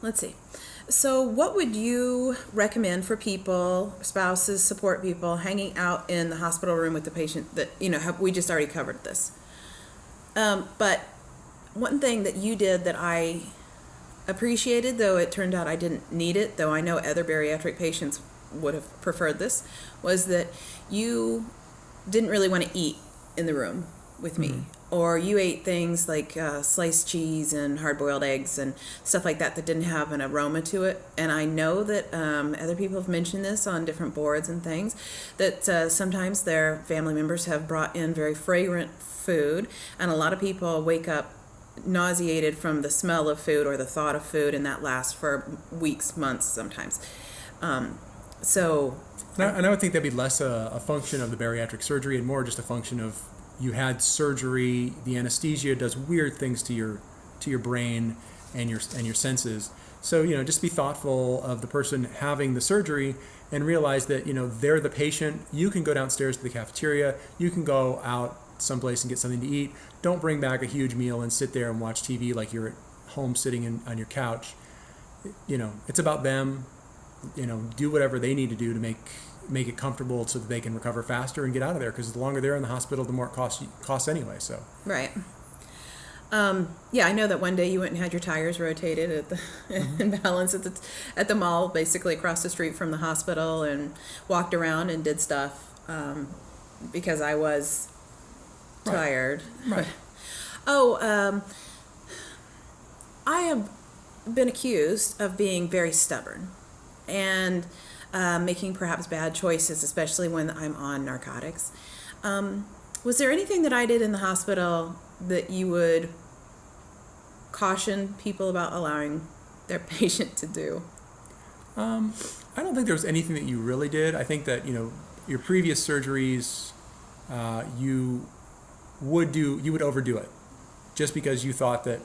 let's see. So what would you recommend for people, spouses, support people, hanging out in the hospital room with the patient that, we just already covered this. But one thing that you did that I appreciated, though it turned out I didn't need it, though I know other bariatric patients would have preferred this, was that you didn't really want to eat in the room with me. Or you ate things like sliced cheese and hard-boiled eggs and stuff like that didn't have an aroma to it. And I know that other people have mentioned this on different boards and things, that sometimes their family members have brought in very fragrant food, and a lot of people wake up nauseated from the smell of food or the thought of food, and that lasts for weeks, months sometimes. And I would think that'd be less a function of the bariatric surgery and more just a function of you had surgery. The anesthesia does weird things to your brain and your senses. So just be thoughtful of the person having the surgery and realize that they're the patient. You can go downstairs to the cafeteria. You can go out someplace and get something to eat. Don't bring back a huge meal and sit there and watch TV like you're at home sitting on your couch. It's about them. Do whatever they need to do to make it comfortable so that they can recover faster and get out of there, because the longer they're in the hospital, the more it costs anyway. So right. Yeah, I know that one day you went and had your tires rotated at the in balance at the mall, basically across the street from the hospital, and walked around and did stuff because I was tired. Right. I have been accused of being very stubborn and making perhaps bad choices, especially when I'm on narcotics. Was there anything that I did in the hospital that you would caution people about allowing their patient to do? I don't think there was anything that you really did. I think that your previous surgeries, you would overdo it just because you thought that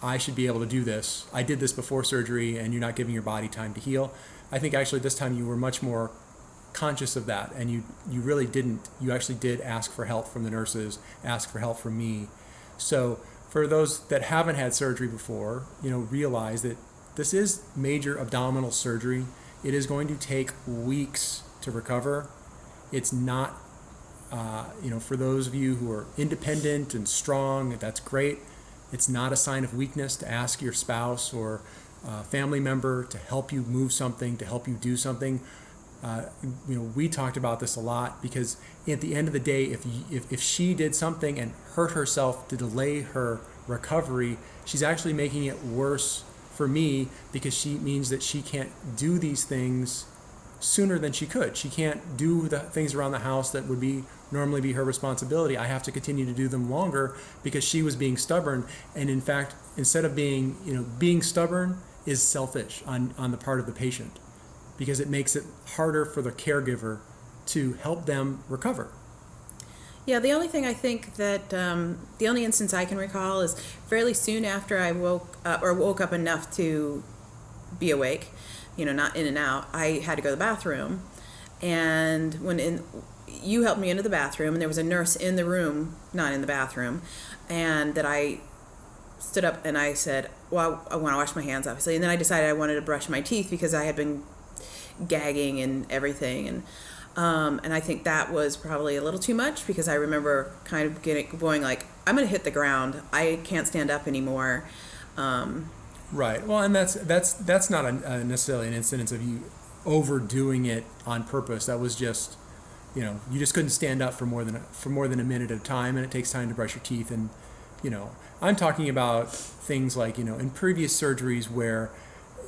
I should be able to do this. I did this before surgery, and you're not giving your body time to heal. I think actually this time you were much more conscious of that, and you really didn't. You actually did ask for help from the nurses, ask for help from me. So for those that haven't had surgery before, realize that this is major abdominal surgery. It is going to take weeks to recover. It's not, for those of you who are independent and strong, that's great. It's not a sign of weakness to ask your spouse or family member to help you move something, to help you do something. We talked about this a lot, because at the end of the day, if she did something and hurt herself to delay her recovery, she's actually making it worse for me, because she means that she can't do these things sooner than she could. She can't do the things around the house that would normally be her responsibility. I have to continue to do them longer because she was being stubborn. And in fact, instead of being stubborn is selfish on the part of the patient, because it makes it harder for the caregiver to help them recover. Yeah, the only thing I think that, the only instance I can recall is fairly soon after I woke up enough to be awake, not in and out, I had to go to the bathroom. And you helped me into the bathroom, and there was a nurse in the room, not in the bathroom, and that I stood up and I said, well, I want to wash my hands, obviously. And then I decided I wanted to brush my teeth because I had been gagging and everything. And I think that was probably a little too much, because I remember kind of going like, I'm going to hit the ground. I can't stand up anymore. Right. Well, and that's not necessarily an incidence of you overdoing it on purpose. That was just, you just couldn't stand up for more than a minute at a time, and it takes time to brush your teeth. And I'm talking about things like in previous surgeries where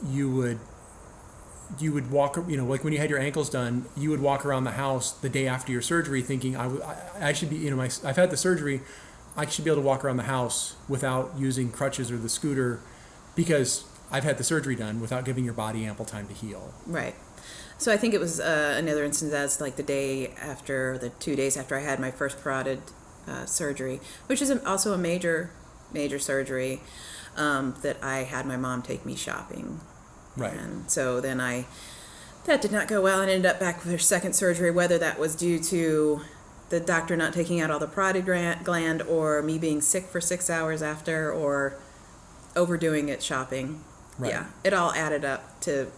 you would walk, like when you had your ankles done, you would walk around the house the day after your surgery thinking I should be, I've had the surgery, I should be able to walk around the house without using crutches or the scooter, because I've had the surgery done, without giving your body ample time to heal. Right. So I think it was another instance that's like the 2 days after I had my first parotid surgery, which is also a major surgery, that I had my mom take me shopping. Right. And so then that did not go well, and ended up back with her second surgery, whether that was due to the doctor not taking out all the parotid gland, or me being sick for 6 hours after, or overdoing it shopping. Right. Yeah, it all added up to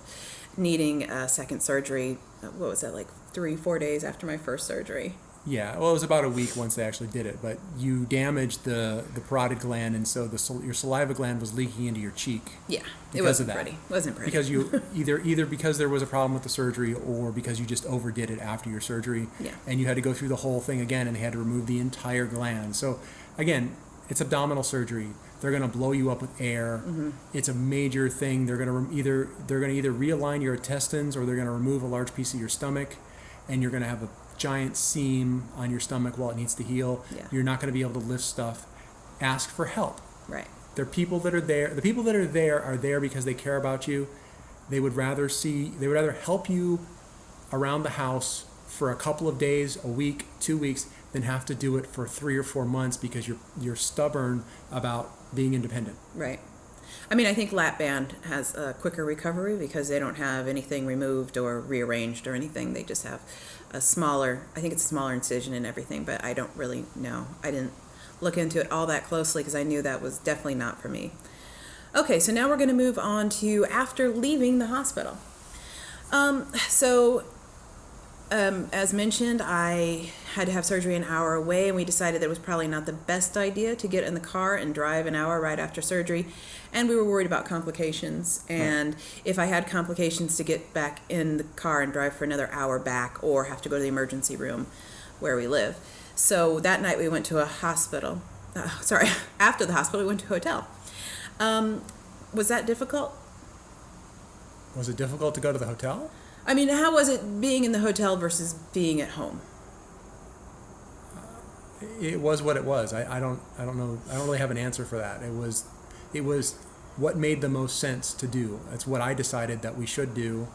needing a second surgery. What was that, like 3-4 days after my first surgery? Yeah, well, it was about a week once they actually did it, but you damaged the parotid gland, and so your saliva gland was leaking into your cheek. Yeah, it Because wasn't of that. pretty. Wasn't pretty. Because you either because there was a problem with the surgery, or because you just overdid it after your surgery, Yeah. and you had to go through the whole thing again, and they had to remove the entire gland. So again, it's abdominal surgery. They're going to blow you up with air. Mm-hmm. It's a major thing. They're going to either realign your intestines, or they're going to remove a large piece of your stomach, and you're going to have a giant seam on your stomach while it needs to heal. Yeah. You're not going to be able to lift stuff. Ask for help. Right. There are people that are there. The people that are there because they care about you. They would rather help you around the house for a couple of days, a week, 2 weeks, than have to do it for 3 or 4 months because you're stubborn about being independent. Right. I mean, I think lap band has a quicker recovery because they don't have anything removed or rearranged or anything. They just have a smaller, I think it's a smaller incision and everything, but I don't really know. I didn't look into it all that closely because I knew that was definitely not for me. Okay, so now we're going to move on to after leaving the hospital. As mentioned, I had to have surgery an hour away, and we decided that it was probably not the best idea to get in the car and drive an hour right after surgery. And we were worried about complications, and if I had complications, to get back in the car and drive for another hour back, or have to go to the emergency room where we live. So that night we went to a hospital. After the hospital, we went to a hotel. Was that difficult? Was it difficult to go to the hotel? I mean, how was it being in the hotel versus being at home? It was what it was. I don't know. I don't really have an answer for that. It was what made the most sense to do. That's what I decided that we should do,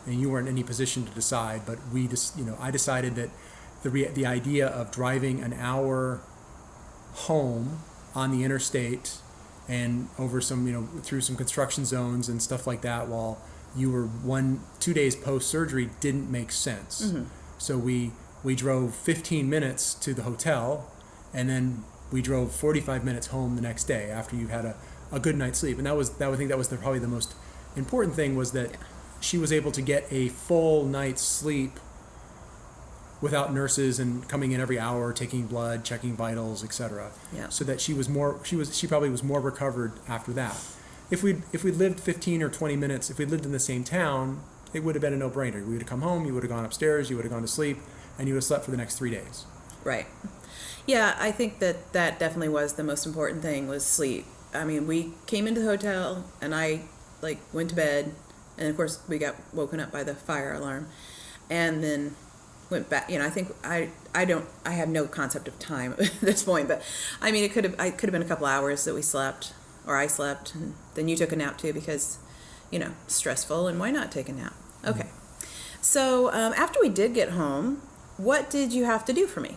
and you weren't in any position to decide. But I decided that the idea of driving an hour home on the interstate and over through some construction zones and stuff like that while you were 1-2 days post surgery didn't make sense. Mm-hmm. So we drove 15 minutes to the hotel, and then we drove 45 minutes home the next day after you had a good night's sleep. And I think that was probably the most important thing, was that she was able to get a full night's sleep without nurses and coming in every hour, taking blood, checking vitals, etc. Yeah. So that she probably was more recovered after that. If we lived 15 or 20 minutes, if we lived in the same town, it would have been a no-brainer. We would have come home, you would have gone upstairs, you would have gone to sleep, and you would have slept for the next 3 days. Right. Yeah, I think that definitely was the most important thing, was sleep. I mean, we came into the hotel and I went to bed, and of course we got woken up by the fire alarm, and then went back. I think I have no concept of time at this point, but I mean, it could have been a couple hours that we slept, or I slept, and then you took a nap too because, stressful, and why not take a nap? Okay. So after we did get home, what did you have to do for me?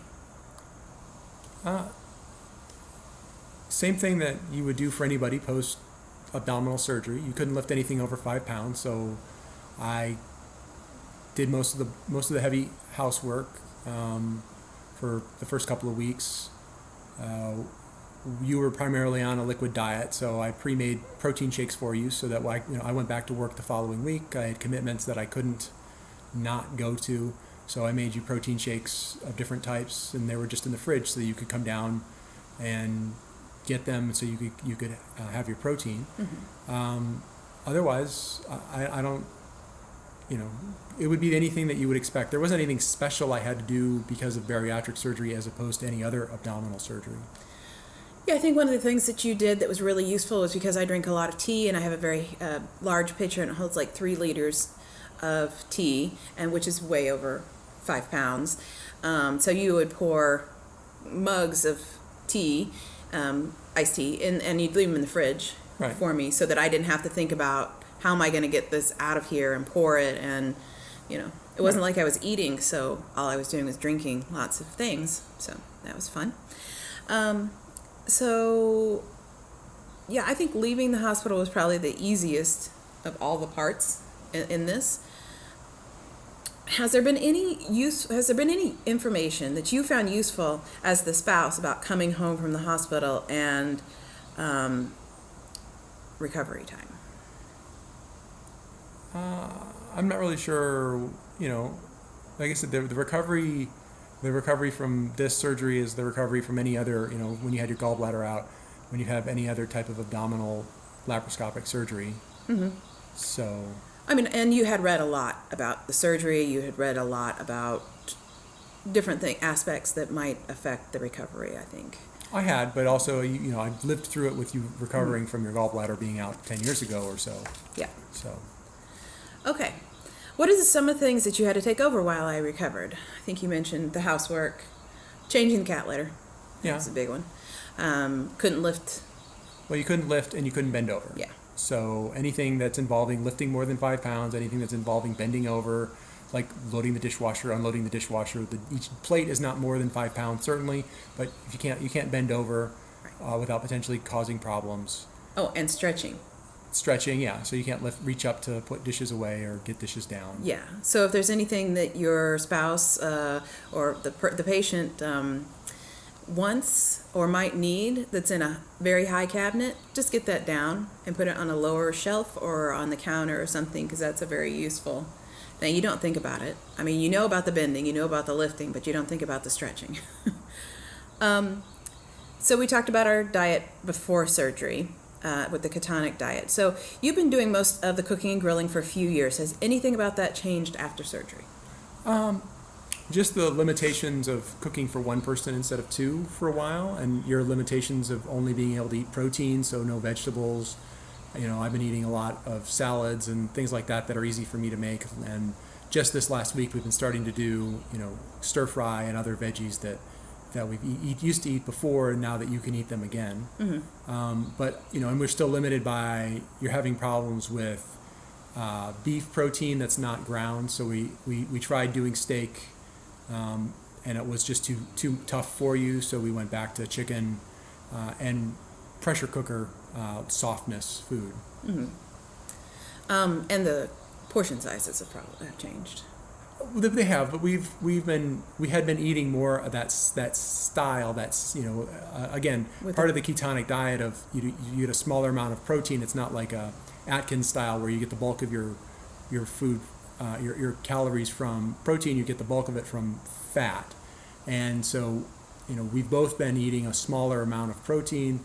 Same thing that you would do for anybody post abdominal surgery. You couldn't lift anything over 5 pounds, so I did most of the heavy housework for the first couple of weeks. You were primarily on a liquid diet, so I pre-made protein shakes for you, so that I went back to work the following week. I had commitments that I couldn't not go to, so I made you protein shakes of different types, and they were just in the fridge, so that you could come down and get them, so you could have your protein. Mm-hmm. Otherwise, I don't. It would be anything that you would expect. There wasn't anything special I had to do because of bariatric surgery as opposed to any other abdominal surgery. Yeah, I think one of the things that you did that was really useful was because I drink a lot of tea, and I have a very large pitcher, and it holds like 3 liters of tea, and which is way over 5 pounds. So you would pour mugs of tea, iced tea, and you'd leave them in the fridge for me, so that I didn't have to think about how am I going to get this out of here and pour it, and it wasn't like I was eating, so all I was doing was drinking lots of things. So that was fun. So, yeah, I think leaving the hospital was probably the easiest of all the parts in this. Has there been any information that you found useful as the spouse about coming home from the hospital and recovery time? I'm not really sure. Like I said, the recovery from this surgery is the recovery from any other. When you had your gallbladder out, when you have any other type of abdominal laparoscopic surgery. Mm-hmm. So. I mean, and you had read a lot about the surgery. You had read a lot about different aspects that might affect the recovery, I think. I had, but also, I lived through it with you recovering from your gallbladder being out 10 years ago or so. Yeah. So. Okay. What are some of the things that you had to take over while I recovered? I think you mentioned the housework, changing the cat litter. Yeah. That's a big one. Couldn't lift. Well, you couldn't lift and you couldn't bend over. Yeah. So anything that's involving lifting more than 5 pounds, anything that's involving bending over, like loading the dishwasher, unloading the dishwasher, each plate is not more than 5 pounds certainly, but if you can't bend over without potentially causing problems. Oh, and stretching. Stretching, yeah. So you can't reach up to put dishes away or get dishes down. Yeah. So if there's anything that your spouse or the patient wants or might need that's in a very high cabinet, just get that down and put it on a lower shelf or on the counter or something, because that's a very useful thing. You don't think about it. I mean, you know about the bending, you know about the lifting, but you don't think about the stretching. So we talked about our diet before surgery with the ketonic diet. So you've been doing most of the cooking and grilling for a few years. Has anything about that changed after surgery? Just the limitations of cooking for one person instead of two for a while, and your limitations of only being able to eat protein, so no vegetables. I've been eating a lot of salads and things like that are easy for me to make. And just this last week, we've been starting to do, stir fry and other veggies that we used to eat before, and now that you can eat them again. Mm-hmm. But and we're still limited by you're having problems with beef protein that's not ground. So we tried doing steak. And it was just too tough for you, so we went back to chicken and pressure cooker softness food. Mm-hmm. And the portion sizes have changed. They have, but we had been eating more of that style. That's again part of the ketonic diet of you eat a smaller amount of protein. It's not like a Atkins style where you get the bulk of your food. Your calories from protein, you get the bulk of it from fat. And so, we've both been eating a smaller amount of protein,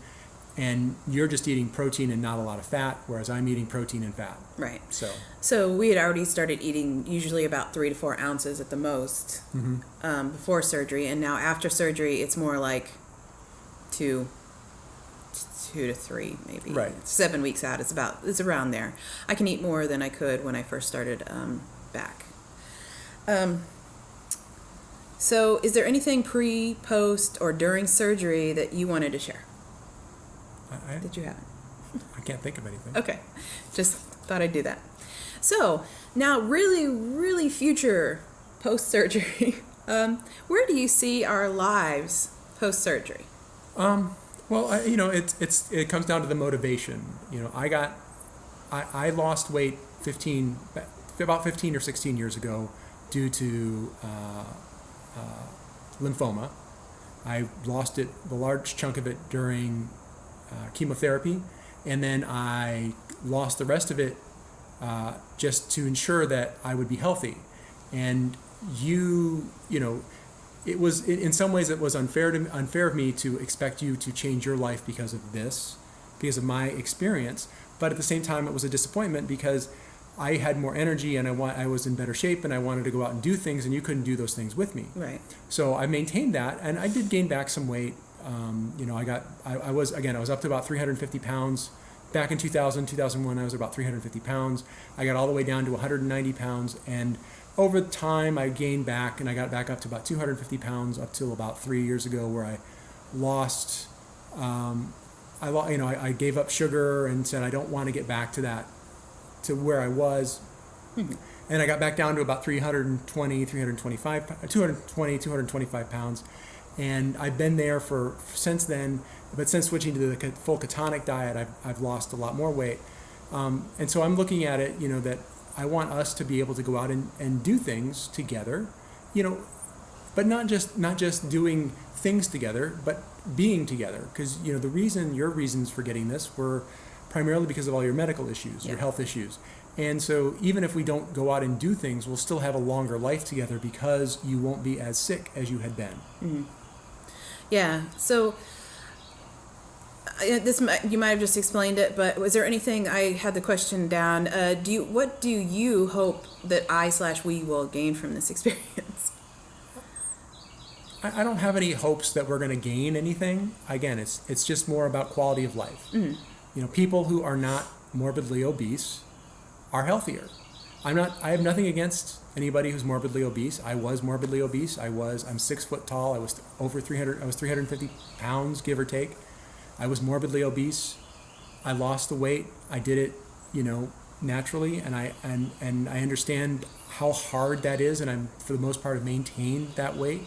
and you're just eating protein and not a lot of fat, whereas I'm eating protein and fat. Right. So we had already started eating usually about 3 to 4 ounces at the most before surgery, and now after surgery, it's more like 2 to 3 maybe. Right. 7 weeks out, it's around there. I can eat more than I could when I first started back. So is there anything pre, post, or during surgery that you wanted to share that you haven't? I can't think of anything. Okay, just thought I'd do that. So now really, really future post-surgery, where do you see our lives post-surgery? Well, it comes down to the motivation. I lost weight about 15 or 16 years ago due to lymphoma. I lost the large chunk of it during chemotherapy, and then I lost the rest of it just to ensure that I would be healthy. And it was in some ways it was unfair of me to expect you to change your life because of my experience. But at the same time, it was a disappointment because I had more energy and I was in better shape and I wanted to go out and do things, and you couldn't do those things with me. Right. So I maintained that, and I did gain back some weight. I was up to about 350 pounds. Back in 2001, I was about 350 pounds. I got all the way down to 190 pounds, and over time, I gained back, and I got back up to about 250 pounds up till about 3 years ago, where I lost. I gave up sugar and said I don't want to get back to where I was, and I got back down to about 225 pounds, and I've been there since then. But since switching to the full ketonic diet, I've lost a lot more weight, and so I'm looking at it, that I want us to be able to go out and do things together, but not just doing things together, but being together. Because your reasons for getting this were primarily because of all your medical issues, your health issues, And so even if we don't go out and do things, we'll still have a longer life together because you won't be as sick as you had been. Yeah. So you might have just explained it, but was there anything? I had the question down. What do you hope that I/we will gain from this experience? I don't have any hopes that we're going to gain anything. Again, it's just more about quality of life. People who are not morbidly obese are healthier. I have nothing against anybody who's morbidly obese. I was morbidly obese. I'm 6 foot tall. I was over 300. I was 350 pounds, give or take. I was morbidly obese. I lost the weight. I did it, naturally, and I understand how hard that is, and I'm for the most part have maintained that weight.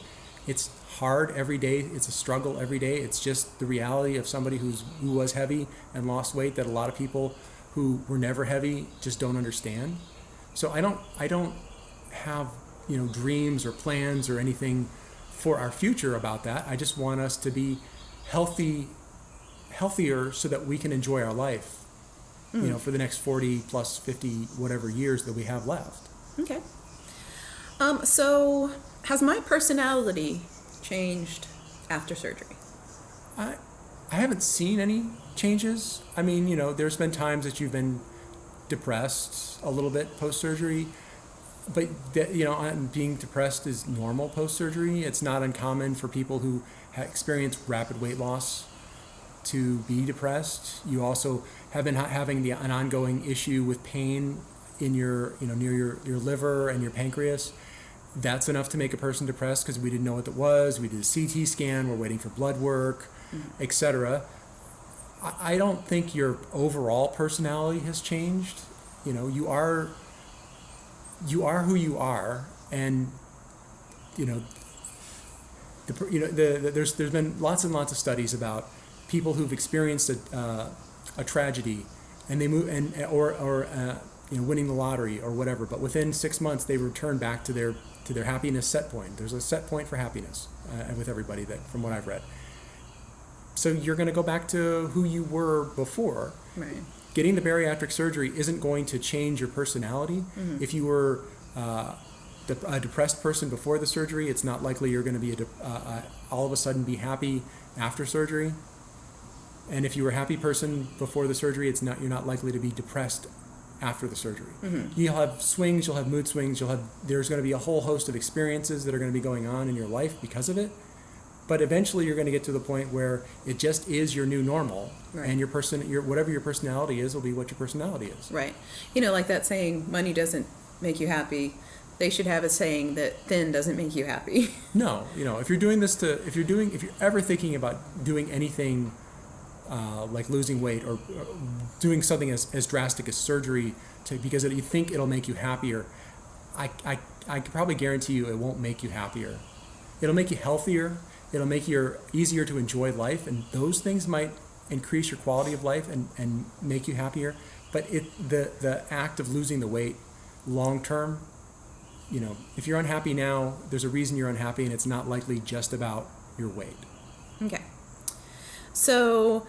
It's hard every day. It's a struggle every day. It's just the reality of somebody who was heavy and lost weight that a lot of people who were never heavy just don't understand. So I don't have dreams or plans or anything for our future about that. I just want us to be healthier so that we can enjoy our life, for the next 40 plus 50 whatever years that we have left. Okay. So has my personality changed after surgery? I haven't seen any changes. I mean, there's been times that you've been depressed a little bit post-surgery, but being depressed is normal post-surgery. It's not uncommon for people who experience rapid weight loss to be depressed. You also have been having an ongoing issue with pain in your, near your liver and your pancreas. That's enough to make a person depressed because we didn't know what it was. We did a CT scan. We're waiting for blood work, etc. I don't think your overall personality has changed. You are who you are, and there's been lots and lots of studies about people who've experienced a tragedy, and they move or winning the lottery or whatever, but within 6 months they return back to their happiness set point. There's a set point for happiness with everybody from what I've read. So you're going to go back to who you were before. Right. Getting the bariatric surgery isn't going to change your personality. If you were a depressed person before the surgery, it's not likely you're going to be all of a sudden be happy after surgery. And if you were a happy person before the surgery, you're not likely to be depressed after the surgery. You'll have swings, you'll have mood swings, there's going to be a whole host of experiences that are going to be going on in your life because of it. But eventually you're going to get to the point where it just is your new normal, right. And whatever your personality is will be what your personality is. Right. Like that saying, money doesn't make you happy. They should have a saying that thin doesn't make you happy. No, if you're doing this if you're ever thinking about doing anything like losing weight or doing something as drastic as surgery because you think it'll make you happier, I can probably guarantee you it won't make you happier. It'll make you healthier. It'll make you easier to enjoy life, and those things might increase your quality of life and make you happier. But the act of losing the weight long term, if you're unhappy now, there's a reason you're unhappy, and it's not likely just about your weight. Okay. So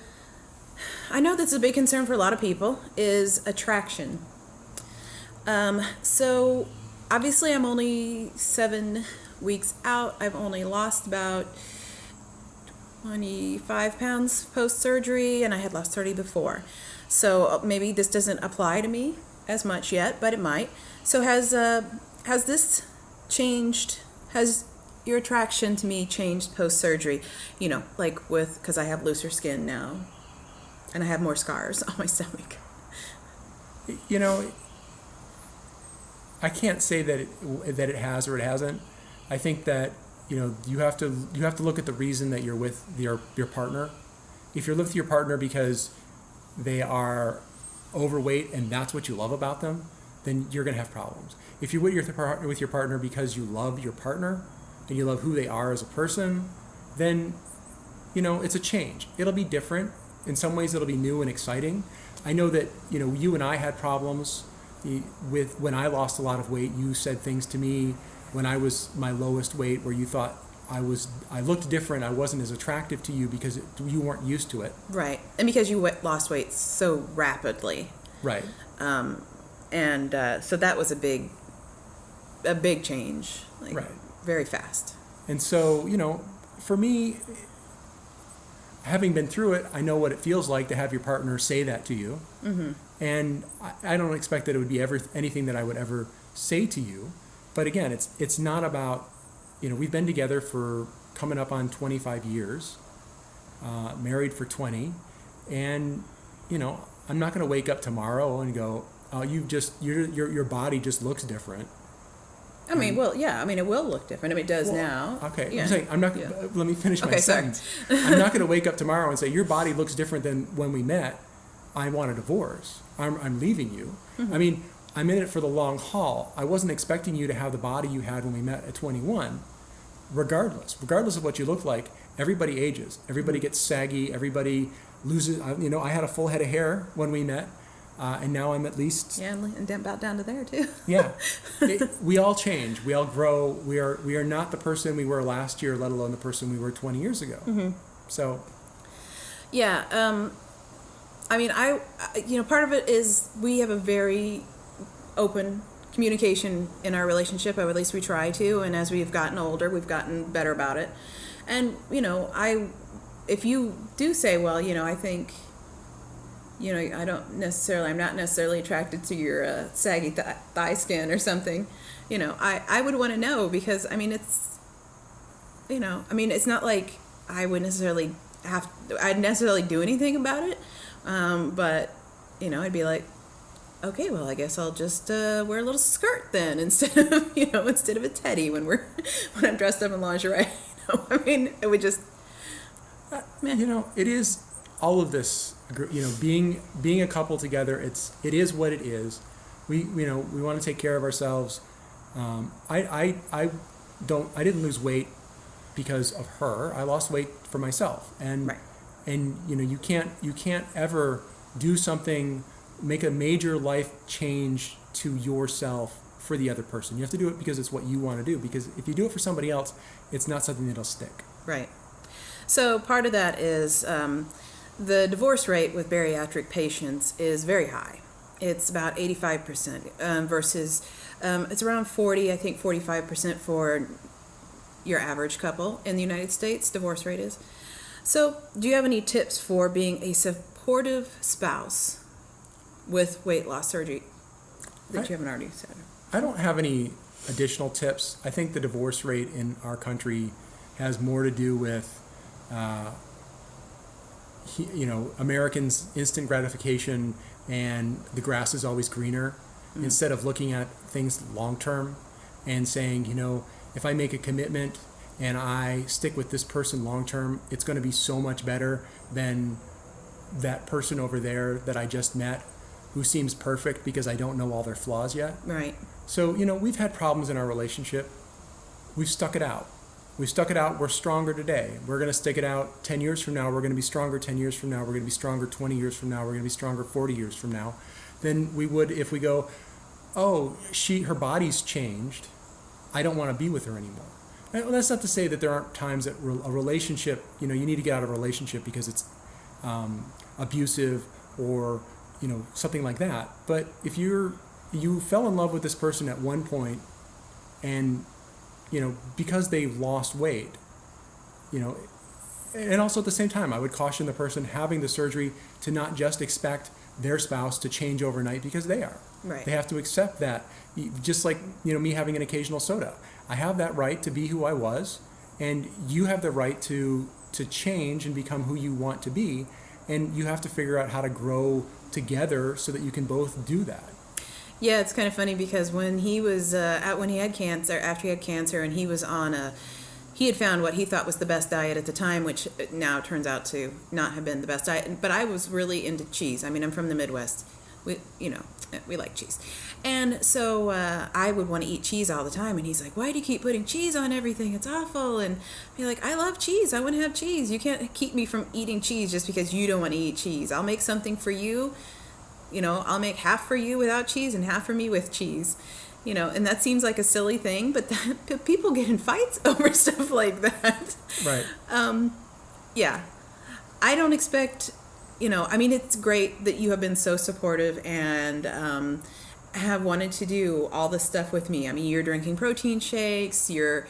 I know this is a big concern for a lot of people, is attraction. So obviously I'm only 7 weeks out. I've only lost about 25 pounds post-surgery, and I had lost 30 before. So maybe this doesn't apply to me as much yet, but it might. So has this changed? Has your attraction to me changed post-surgery? Because I have looser skin now, and I have more scars on my stomach. I can't say that it has or it hasn't. I think that you have to look at the reason that you're with your partner. If you're with your partner because they are overweight and that's what you love about them, then you're going to have problems. If you're with your partner because you love your partner and you love who they are as a person, then it's a change. It'll be different. In some ways it'll be new and exciting. I know that you and I had problems with when I lost a lot of weight. You said things to me when I was my lowest weight where you thought I looked different. I wasn't as attractive to you because you weren't used to it. Right. And because you lost weight so rapidly. Right. And so that was a big change, like Right. very fast. And so, for me, having been through it, I know what it feels like to have your partner say that to you. Mm-hmm. And I don't expect that it would be anything that I would ever say to you. But again, it's not about, we've been together for coming up on 25 years, married for 20. And, I'm not going to wake up tomorrow and go, oh, your body just looks different. I mean, well, yeah. I mean, it will look different. I mean, it does now. Okay. Yeah. I'm saying, Yeah. let me finish my Okay, sorry. sentence. I'm not going to wake up tomorrow and say, your body looks different than when we met. I want a divorce. I'm leaving you. Mm-hmm. I mean, I'm in it for the long haul. I wasn't expecting you to have the body you had when we met at 21. Regardless of what you look like, everybody ages. Everybody gets saggy. Everybody loses. I had a full head of hair when we met. And now I'm at least... Yeah, and about down to there, too. Yeah. We all change. We all grow. We are not the person we were last year, let alone the person we were 20 years ago. Mm-hmm. So... Yeah. I mean, part of it is we have a very open communication in our relationship, or at least we try to. And as we've gotten older, we've gotten better about it. And, if you do say, well, I think... I'm not necessarily attracted to your saggy thigh skin or something. I would want to know, because, I mean, it's not like I'd necessarily do anything about it. But, I'd be like, okay, well, I guess I'll just wear a little skirt then instead of a teddy when I'm dressed up in lingerie. I mean, it would just, it is all of this. Being a couple together, it is what it is. We want to take care of ourselves. I didn't lose weight because of her. I lost weight for myself, and right. And you can't ever do something, make a major life change to yourself for the other person. You have to do it because it's what you want to do. Because if you do it for somebody else, it's not something that'll stick. Right. So part of that is the divorce rate with bariatric patients is very high. It's about 85% versus it's around 40, I think 45% for your average couple in the United States, divorce rate is. So do you have any tips for being a supportive spouse with weight loss surgery that you haven't already said? I don't have any additional tips. I think the divorce rate in our country has more to do with Americans' instant gratification and the grass is always greener, instead of looking at things long term and saying, if I make a commitment and I stick with this person long term, it's going to be so much better than that person over there that I just met who seems perfect because I don't know all their flaws yet. Right. So, we've had problems in our relationship. We've stuck it out. We're stronger today. We're going to stick it out 10 years from now. We're going to be stronger 10 years from now. We're going to be stronger 20 years from now. We're going to be stronger 40 years from now than we would if we go, oh, her body's changed. I don't want to be with her anymore. And that's not to say that there aren't times that a relationship, you need to get out of a relationship because it's abusive or, something like that. But if you fell in love with this person at one point and because they've lost weight, and also at the same time, I would caution the person having the surgery to not just expect their spouse to change overnight because they are. Right. They have to accept that, just like, me having an occasional soda. I have that right to be who I was, and you have the right to change and become who you want to be, and you have to figure out how to grow together so that you can both do that. Yeah, it's kind of funny because when he was when he had cancer, after he had cancer, and he was on he had found what he thought was the best diet at the time, which now turns out to not have been the best diet. But I was really into cheese. I mean, I'm from the Midwest. We like cheese, and so I would want to eat cheese all the time. And he's like, "Why do you keep putting cheese on everything? It's awful." And I'd be like, "I love cheese. I want to have cheese. You can't keep me from eating cheese just because you don't want to eat cheese. I'll make something for you." I'll make half for you without cheese and half for me with cheese, and that seems like a silly thing, but people get in fights over stuff like that. Right. Yeah. I don't expect, it's great that you have been so supportive and have wanted to do all this stuff with me. I mean, you're drinking protein shakes, you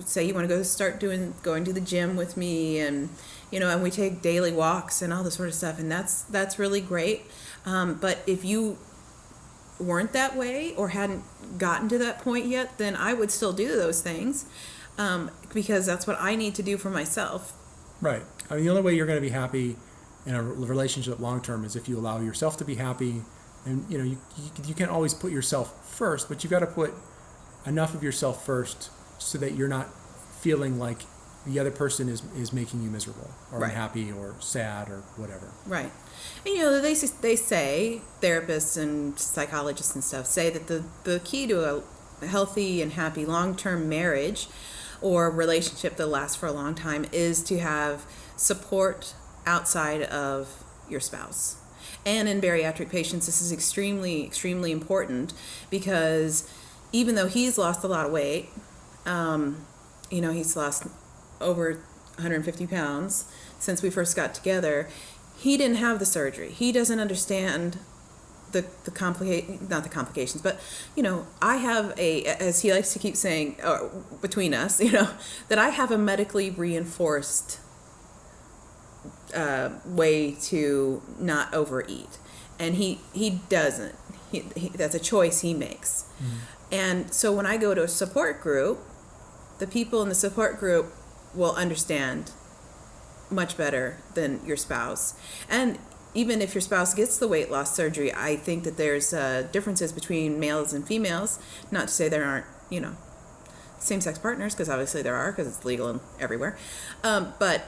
say you want to going to the gym with me, and, and we take daily walks and all this sort of stuff. And that's really great. But if you weren't that way or hadn't gotten to that point yet, then I would still do those things, because that's what I need to do for myself. Right. I mean, the only way you're going to be happy in a relationship long term is if you allow yourself to be happy. And you can't always put yourself first, but you've got to put enough of yourself first so that you're not feeling like the other person is making you miserable or right. unhappy or sad or whatever. Right. And they say, therapists and psychologists and stuff say that the key to a healthy and happy long-term marriage or relationship that lasts for a long time is to have support outside of your spouse. And in bariatric patients, this is extremely, extremely important, because even though he's lost a lot of weight, he's lost over 150 pounds since we first got together, he didn't have the surgery. He doesn't understand not the complications, but, I have as he likes to keep saying, between us, that I have a medically reinforced way to not overeat, and he doesn't. That's a choice he makes. Mm-hmm. And so when I go to a support group, the people in the support group will understand much better than your spouse. And even if your spouse gets the weight loss surgery, I think that there's differences between males and females. Not to say there aren't, same-sex partners, because obviously there are, because it's legal everywhere. But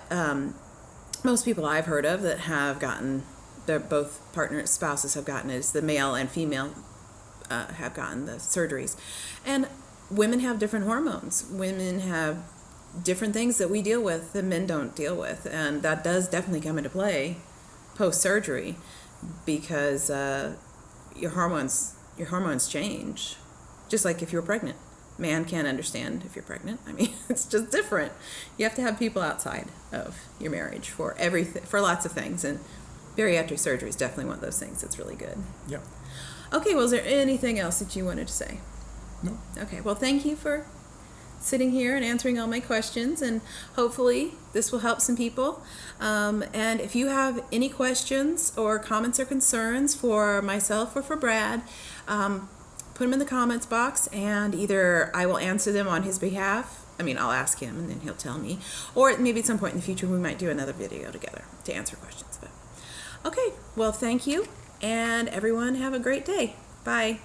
most people I've heard of that have gotten, both spouses have gotten it, is the male and female have gotten the surgeries. And women have different hormones. Women have different things that we deal with that men don't deal with. And that does definitely come into play post-surgery, because your hormones change. Just like if you're pregnant. Man can't understand if you're pregnant. I mean, it's just different. You have to have people outside of your marriage for everything, for lots of things, and bariatric surgery is definitely one of those things that's really good. Yeah. Okay, well, is there anything else that you wanted to say? No. Okay, well, thank you for sitting here and answering all my questions, and hopefully this will help some people. And if you have any questions or comments or concerns for myself or for Brad, put them in the comments box, and either I will answer them on his behalf. I mean, I'll ask him and then he'll tell me, or maybe at some point in the future we might do another video together to answer questions. But okay, well, thank you, and everyone have a great day. Bye.